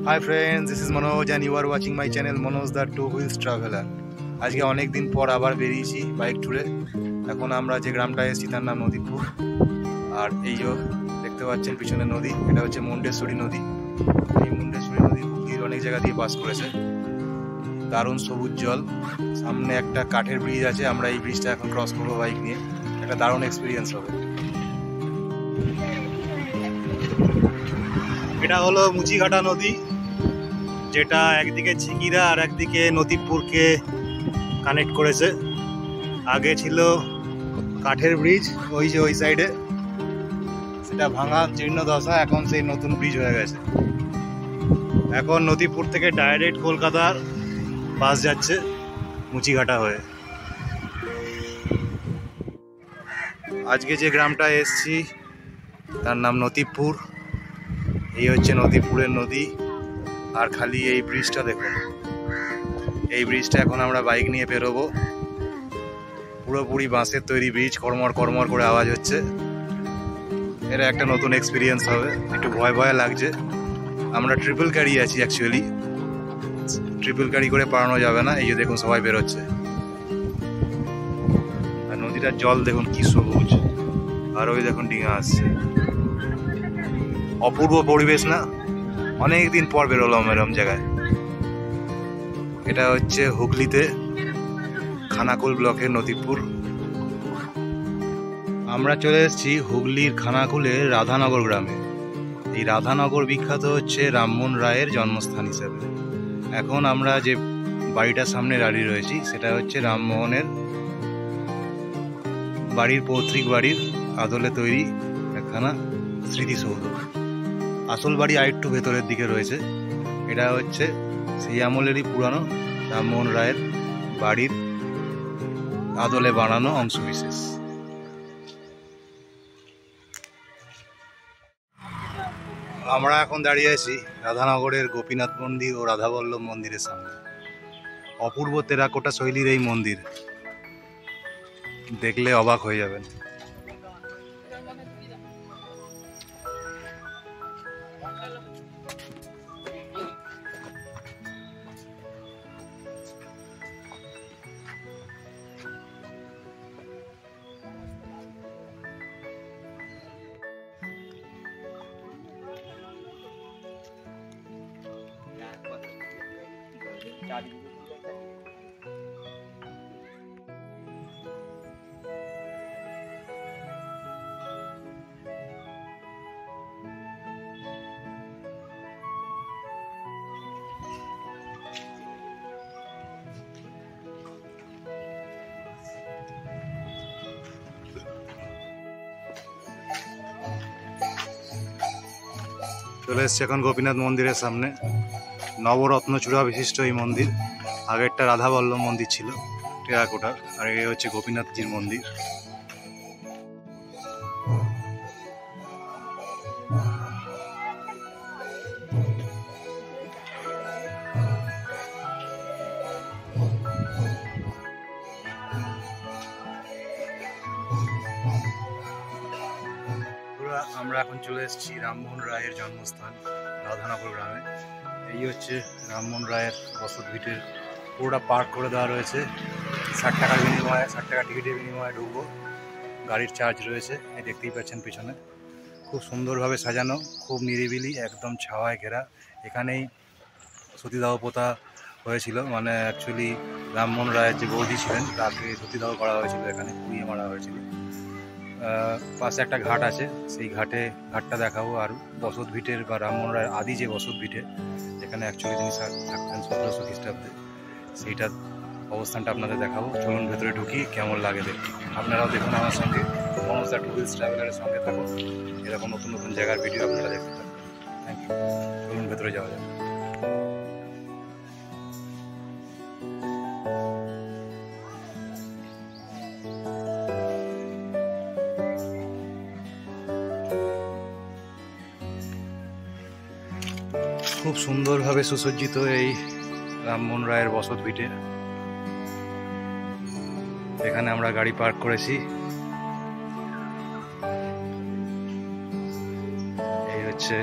Hi friends, this is Manoj and you are watching my channel Manoj the Two Wheels Traveler. আজকে অনেক দিন পর আবার বেরিয়েছি বাইক ট্যুরে। এখন আমরা যে গ্রামটায় এসেছি তার নাম নদীপুর। আর এই যে দেখতে পাচ্ছেন পিছনে নদী, এটা হচ্ছে মুন্ডেশ্বরী নদী। এই মুন্ডেশ্বরী নদী হুগলির অনেক জায়গা দিয়ে পাস করেছে। দারুণ সবুজ জল, সামনে একটা কাঠের ব্রিজ আছে, আমরা এই ব্রিজটা এখন ক্রস করবো বাইক নিয়ে। একটা দারুণ এক্সপিরিয়েন্স হবে। এটা হলো মুচিঘাটা নদী, যেটা একদিকে ঝিকিরা আর একদিকে নদীপুরকে কানেক্ট করেছে। আগে ছিল কাঠের ব্রিজ, ওই যে ওই সাইডে, সেটা ভাঙা জীর্ণ দশা, এখন সেই নতুন ব্রিজ হয়ে গেছে। এখন নদীপুর থেকে ডাইরেক্ট কলকাতার বাস যাচ্ছে মুচিঘাটা হয়ে। আজকে যে গ্রামটা এসছি তার নাম নদীপুর। এই হচ্ছে নদীপুরের নদী। আর খালি এই ব্রিজটা দেখুন, এই ব্রিজটা এখন আমরা বাইক নিয়ে বেরোবো। পুরোপুরি বাঁশের তৈরি ব্রিজ, কড়মড় কড়মড় করে আওয়াজ হচ্ছে। এটা একটা নতুন এক্সপিরিয়েন্স হবে, একটু ভয় ভয় লাগছে। আমরা ট্রিপল ক্যারি আছি, অ্যাকচুয়ালি ট্রিপল ক্যারি করে পারানো যাবে না। এই যে দেখুন সবাই বেরোচ্ছে। আর নদীটার জল দেখুন কি সবুজ, আর ওই দেখুন ডিঙা আসছে। অপূর্ব পরিবেশ না? অনেক দিন পর বেরোলাম এরকম জায়গায়। এটা হচ্ছে হুগলিতে খানাকুল ব্লকের নদীপুর। আমরা চলে এসেছি হুগলির খানাকুলের রাধানগর গ্রামে। এই রাধানগর বিখ্যাত হচ্ছে রামমোহন রায়ের জন্মস্থান হিসেবে। এখন আমরা যে বাড়িটার সামনে দাঁড়িয়ে রয়েছি সেটা হচ্ছে রামমোহনের বাড়ির, পৈতৃক বাড়ির আদলে তৈরি একখানা স্মৃতিসৌধ। আসল বাড়ি আরেকটু ভেতরের দিকে রয়েছে। এটা হচ্ছে সেই আমলেরই পুরানো রামমোহন রায়ের বাড়ির আদলে বানানো অংশবিশেষ। আমরা এখন দাঁড়িয়ে আছি রাধানগরের গোপীনাথ মন্দির ও রাধাবল্লভ মন্দিরের সামনে। অপূর্ব টেরাকোটা শৈলীর এই মন্দির, দেখলে অবাক হয়ে যাবেন। চলে এসছে এখন গোপীনাথ মন্দিরের সামনে। নবরত্ন চূড়া বিশিষ্ট এই মন্দির। আগেরটা রাধাবল্লভ মন্দির ছিল টেরাকোটার, আর এই হচ্ছে গোপীনাথজির মন্দির। আমরা এখন চলে এসেছি রামমোহন রায়ের জন্মস্থান রাধানগর গ্রামে। এই হচ্ছে রামমোহন রায়ের বসত ভিটের পুরোটা পার্ক করে দেওয়া রয়েছে। 60 টাকার বিনিময়ে, 60 টাকা টিকিটের বিনিময়ে ঢুকবো। গাড়ির চার্জ রয়েছে, এই দেখতেই পাচ্ছেন পিছনে। খুব সুন্দরভাবে সাজানো, খুব নিরিবিলি, একদম ছাওয়ায় ঘেরা। এখানেই সতীদাহ প্রথা হয়েছিল, মানে অ্যাকচুয়ালি রামমোহন রায়ের যে বৌদি ছিলেন তাকে সতীদাহ করা হয়েছিল, এখানে পুড়িয়ে মারা হয়েছিল। পাশে একটা ঘাট আছে, সেই ঘাটটা দেখাবো। আর বসত ভিটের বা রামমোহন রায়ের আদি যে বসত ভিটে, যেখানে অ্যাকচুয়ালি তিনি থাকতেন 1700 খ্রিস্টাব্দে, সেইটার অবস্থানটা আপনাদের দেখাবো। চলুন ভেতরে ঢুকি, কেমন লাগে দেখি। আপনারাও দেখুন আমার সঙ্গে, মনোজ দ্য টু হুইলস ট্রাভেলারের সঙ্গে থাকুন। এরকম নতুন নতুন জায়গার ভিডিও আপনারা দেখতে থাকুন। Thank you. চলুন ভেতরে যাওয়া যাক। খুব সুন্দরভাবে সুসজ্জিত এই রামমোহন রায়ের বসত ভিটে। এখানে আমরা গাড়ি পার্ক করেছি। এই হচ্ছে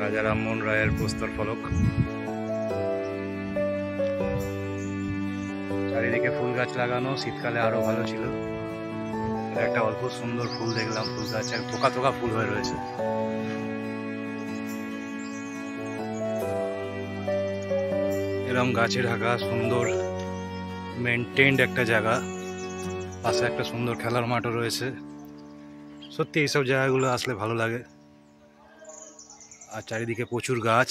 রাজা রামমোহন রায়ের প্রস্তর ফলক। চারিদিকে ফুল গাছ লাগানো, শীতকালে আরো ভালো ছিল। একটা অদ্ভুত সুন্দর ফুল দেখলাম, ফুল গাছ থোকা থোকা ফুল হয়ে রয়েছে। এরকম গাছে ঢাকা সুন্দর মেনটেন্ড একটা জায়গা, পাশে একটা সুন্দর খেলার মাঠও রয়েছে। সত্যি এইসব জায়গাগুলো আসলে ভালো লাগে। আর চারিদিকে প্রচুর গাছ।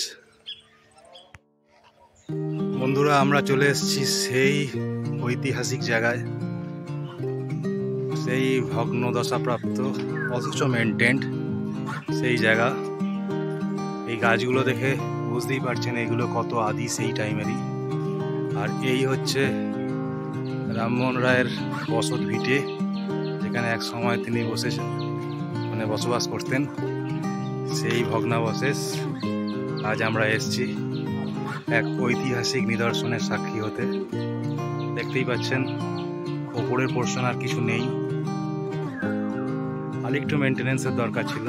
বন্ধুরা, আমরা চলে এসেছি সেই ঐতিহাসিক জায়গায়, সেই ভগ্ন দশাপ্রাপ্ত অথচ মেনটেন্ড সেই জায়গা। এই গাছগুলো দেখে বুঝতেই পারছেন এগুলো কত আদি সেই টাইমেরই। আর এই হচ্ছে রামমোহন রায়ের বসত ভিটে, যেখানে এক সময় তিনি বসবাস করতেন। সেই ভগ্নাবশেষ আজ আমরা এসেছি এক ঐতিহাসিক নিদর্শনের সাক্ষী হতে। দেখতেই পাচ্ছেন ওপরের পোর্শন আর কিছু নেই, আর একটু মেনটেনেন্সের দরকার ছিল।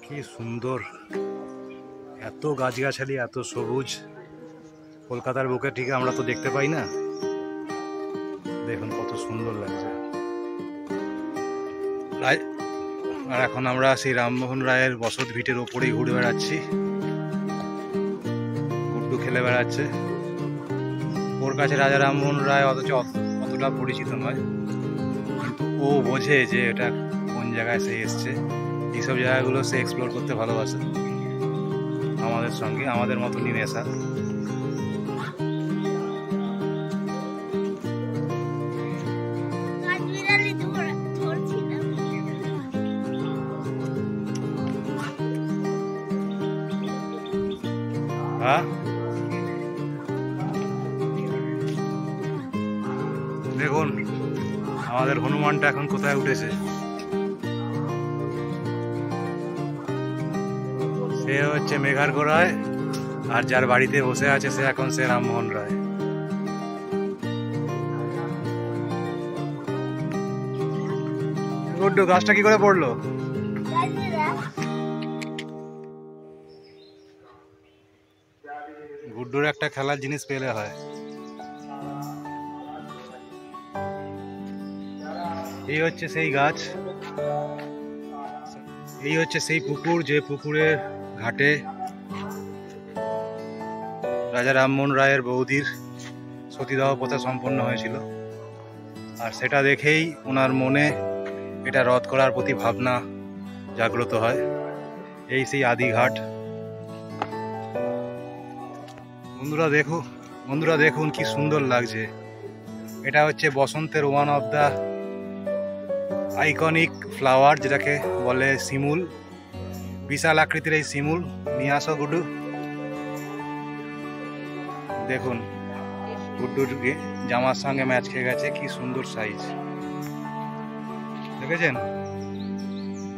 কি সুন্দর, এত গাছগাছালি, এত সবুজ। কলকাতার বুকে ঠিক আমরা তো দেখতে পাই না। দেখুন কত সুন্দর লাগছে। আর এখন আমরা সেই রামমোহন রায়ের বসত ভিটের ওপরেই ঘুরে বেড়াচ্ছি। গুড্ডু খেলে বেড়াচ্ছে। ওর কাছে রাজা রামমোহন রায় অতটা পরিচিত নয়, কিন্তু ও বোঝে যে এটা কোন জায়গায় সে এসছে। এইসব জায়গাগুলো সে এক্সপ্লোর করতে ভালোবাসে আমাদের সঙ্গে, আমাদের মতনই নেশা। হ্যাঁ, দেখুন আমাদের হনুমানটা এখন কোথায় উঠেছে। সে হচ্ছে মেঘার গোড়ায়, আর যার বাড়িতে বসে আছে সে এখন রামমোহন রায়। গুড্ডু, গাছটা কি করে পড়লো? গুড্ডুর একটা খেলার জিনিস পেলে হয়। এই হচ্ছে সেই গাছ, এই হচ্ছে সেই পুকুর, যে পুকুরের ঘাটে রাজা রামমোহন রায়ের বৌদির সতীদাহ প্রথা সম্পন্ন হয়েছিল। আর সেটা দেখেই ওনার মনে এটা রদ করার প্রতি ভাবনা জাগ্রত হয়। এই সেই আদি ঘাট। বন্ধুরা দেখুন কি সুন্দর লাগছে। এটা হচ্ছে বসন্তের one of the iconic flower, যেটাকে বলে শিমুল। বিশাল আকৃতির এই শিমুল। নিয়ে আসো গুড্ডু। দেখুন গুড্ডুর জামার সঙ্গে ম্যাচ খেয়ে গেছে, কি সুন্দর সাইজ। দেখেছেন,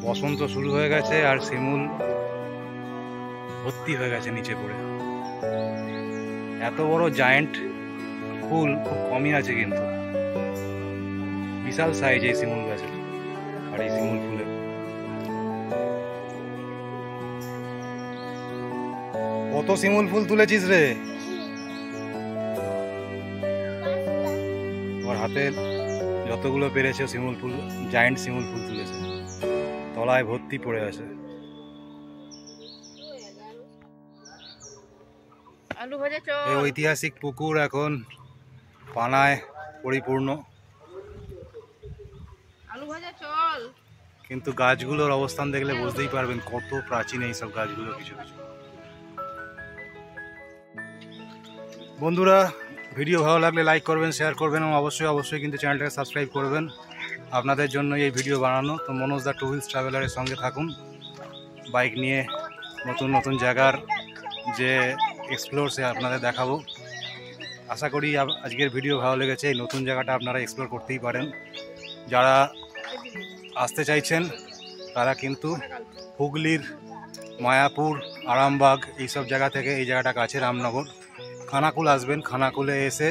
বসন্ত শুরু হয়ে গেছে আর শিমুল ভর্তি হয়ে গেছে নিচে পড়ে। এত বড় জায়েন্ট ফুল খুব কমই আছে, কিন্তু বিশাল সাইজ এই শিমুল গাছের আর এই শিমুল ফুলের। কত শিমুল ফুল তুলেছিস রে? ওর হাতে যতগুলো পেরেছে শিমুল ফুল, জায়েন্ট শিমুল ফুল তুলেছে। তলায় ভর্তি পড়ে আছে। এই ঐতিহাসিক পুকুর এখন পানায় পরিপূর্ণ, কিন্তু গাছগুলোর অবস্থান দেখলে বুঝতেই পারবেন কত প্রাচীন এইসব গাছগুলো কিছু কিছু। বন্ধুরা, ভিডিও ভালো লাগলে লাইক করবেন, শেয়ার করবেন এবং অবশ্যই কিন্তু চ্যানেলটাকে সাবস্ক্রাইব করবেন। আপনাদের জন্য এই ভিডিও বানানো। তো মনোজ দা টু হুইলস ট্রাভেলারের সঙ্গে থাকুন। বাইক নিয়ে নতুন জায়গার যে এক্সপ্লোর সে আপনাদের দেখাবো। আশা করি আজকের ভিডিও ভালো লেগেছে। এই নতুন জায়গাটা আপনারা এক্সপ্লোর করতেই পারেন। যারা আসতে চাইছেন তারা কিন্তু হুগলির মায়াপুর আরামবাগ এইসব জায়গা থেকে এই জায়গাটা কাছে রামনগর। খানাকুল আসবেন, খানাকুলে এসে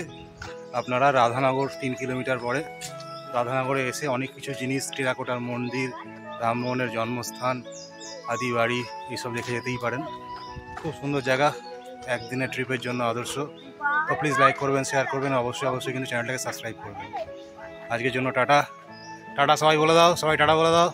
আপনারা রাধানগর 3 কিলোমিটার পরে রাধানগরে এসে অনেক কিছু জিনিস, টেরাকোটার মন্দির, রামমোহনের জন্মস্থান, আদি বাড়ি এইসব দেখে যেতেই পারেন। খুব সুন্দর জায়গা, একদিনের ট্রিপের জন্য আদর্শ। তো প্লিজ লাইক করবেন, শেয়ার করবেন, অবশ্যই কিন্তু চ্যানেলটাকে সাবস্ক্রাইব করবেন। আজকের জন্য টাটা। টাটা সবাই বলে দাও, সবাই টাটা বলে দাও।